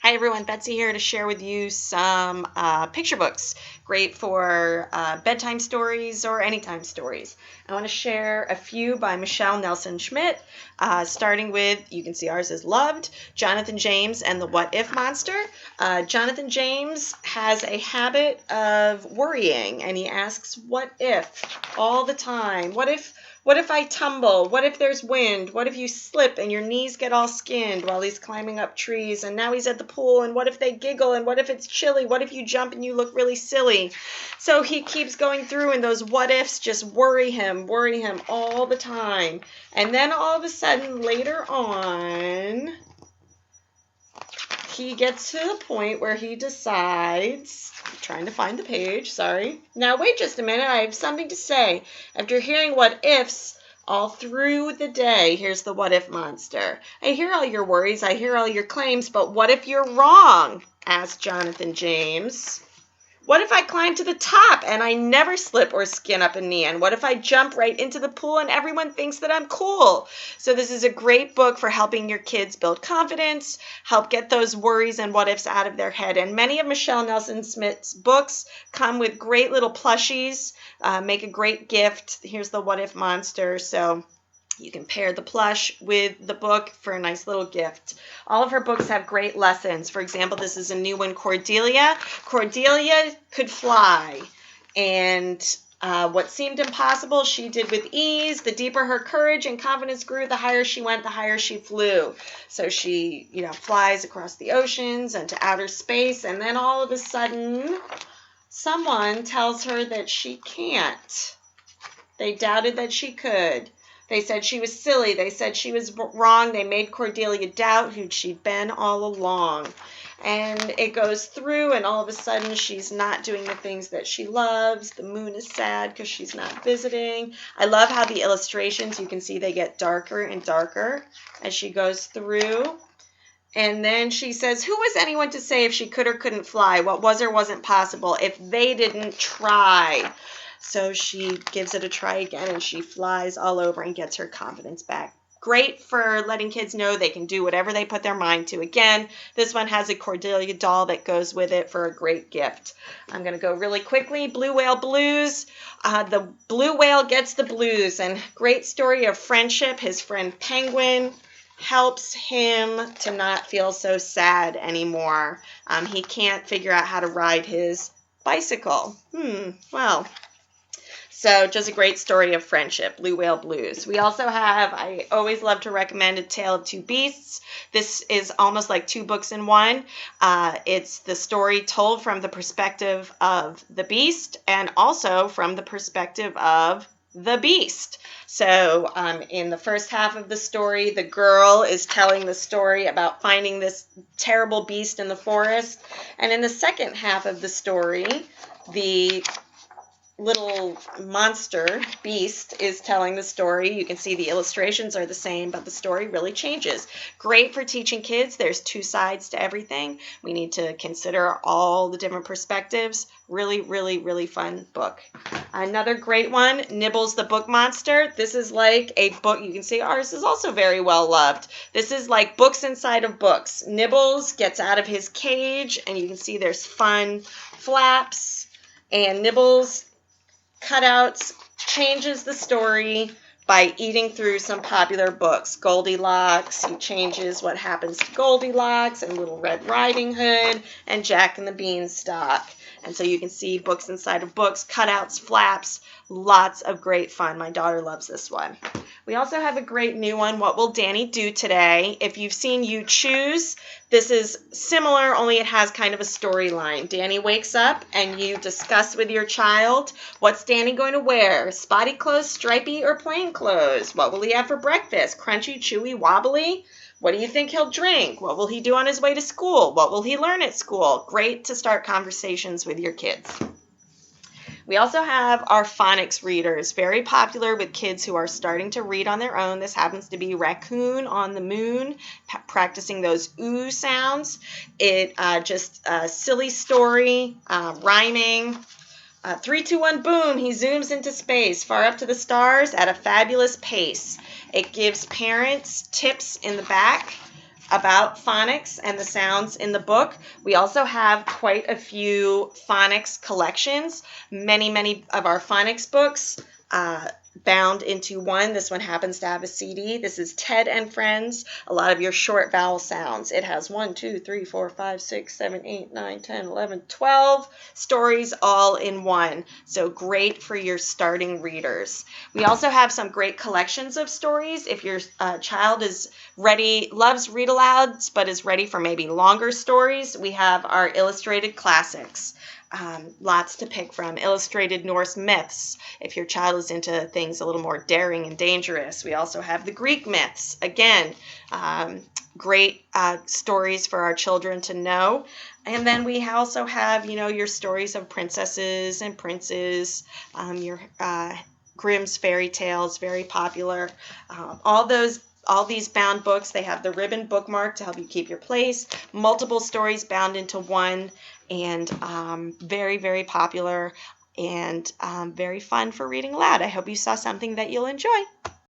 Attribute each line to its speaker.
Speaker 1: Hi everyone, Betsy here to share with you some picture books. Great for bedtime stories or anytime stories. I want to share a few by Michelle Nelson Schmidt, starting with, you can see ours is Loved, Jonathan James and the What If Monster. Jonathan James has a habit of worrying, and he asks, what if, all the time. What if I tumble? What if there's wind? What if you slip and your knees get all skinned while he's climbing up trees? And now he's at the pool, and what if they giggle? And what if it's chilly? What if you jump and you look really silly? So he keeps going through, and those what ifs just worry him all the time. And then all of a sudden, later on, he gets to the point where he decides, I'm trying to find the page, sorry. Now, wait just a minute, I have something to say. After hearing what ifs all through the day, here's the what if monster. I hear all your worries, I hear all your claims, but what if you're wrong? Asked Jonathan James. What if I climb to the top and I never slip or skin up a knee? And what if I jump right into the pool and everyone thinks that I'm cool? So this is a great book for helping your kids build confidence, help get those worries and what ifs out of their head. And many of Michelle Nelson Schmidt's books come with great little plushies, make a great gift. Here's the What If Monster. So you can pair the plush with the book for a nice little gift. All of her books have great lessons. For example, this is a new one, Cordelia. Cordelia could fly, and what seemed impossible, she did with ease. The deeper her courage and confidence grew, the higher she went, the higher she flew. So she, flies across the oceans and to outer space, and then all of a sudden, someone tells her that she can't. They doubted that she could. They said she was silly. They said she was wrong. They made Cordelia doubt who she'd been all along. And it goes through, and all of a sudden she's not doing the things that she loves. The moon is sad because she's not visiting. I love how the illustrations, you can see they get darker and darker as she goes through. And then she says, who was anyone to say if she could or couldn't fly? What was or wasn't possible if they didn't try? So she gives it a try again, and she flies all over and gets her confidence back. Great for letting kids know they can do whatever they put their mind to. Again, this one has a Cordelia doll that goes with it for a great gift. I'm going to go really quickly. Blue Whale Blues. The blue whale gets the blues, and great story of friendship. His friend Penguin helps him to not feel so sad anymore. He can't figure out how to ride his bicycle. Well. So just a great story of friendship, Blue Whale Blues. We also have, I always love to recommend, A Tale of Two Beasts. This is almost like two books in one. It's the story told from the perspective of the beast and also from the perspective of the beast. So in the first half of the story, the girl is telling the story about finding this terrible beast in the forest. And in the second half of the story, the little monster beast is telling the story. You can see the illustrations are the same, but the story really changes. Great for teaching kids. There's two sides to everything. We need to consider all the different perspectives. Really, really, really fun book. Another great one, Nibbles the Book Monster. This is like a book. You can see ours is also very well loved. This is like books inside of books. Nibbles gets out of his cage, and you can see there's fun flaps, and Nibbles cutouts changes the story by eating through some popular books. Goldilocks, he changes what happens to Goldilocks and Little Red Riding Hood and Jack and the Beanstalk. And so you can see books inside of books, cutouts, flaps, lots of great fun. My daughter loves this one. We also have a great new one, What Will Danny Do Today? If you've seen You Choose, this is similar, only it has kind of a storyline. Danny wakes up and you discuss with your child, what's Danny going to wear? Spotty clothes, stripy, or plain clothes? What will he have for breakfast? Crunchy, chewy, wobbly? What do you think he'll drink? What will he do on his way to school? What will he learn at school? Great to start conversations with your kids. We also have our phonics readers, very popular with kids who are starting to read on their own. This happens to be Raccoon on the Moon, practicing those ooh sounds. It just a silly story, rhyming. 3, 2, 1, boom, he zooms into space, far up to the stars at a fabulous pace. It gives parents tips in the back about phonics and the sounds in the book. We also have quite a few phonics collections. Many of our phonics books bound into one. This one happens to have a CD. This is Ted and Friends, a lot of your short vowel sounds. It has 1, 2, 3, 4, 5, 6, 7, 8, 9, 10, 11, 12 stories all in one. So great for your starting readers. We also have some great collections of stories. If your child is ready, loves read alouds, but is ready for maybe longer stories, we have our illustrated classics. Lots to pick from. Illustrated Norse myths, if your child is into things a little more daring and dangerous. We also have the Greek myths. Again, great stories for our children to know. And then we also have, your stories of princesses and princes, your Grimm's fairy tales, very popular. All these bound books, they have the ribbon bookmark to help you keep your place, multiple stories bound into one, and very popular and very fun for reading aloud. I hope you saw something that you'll enjoy.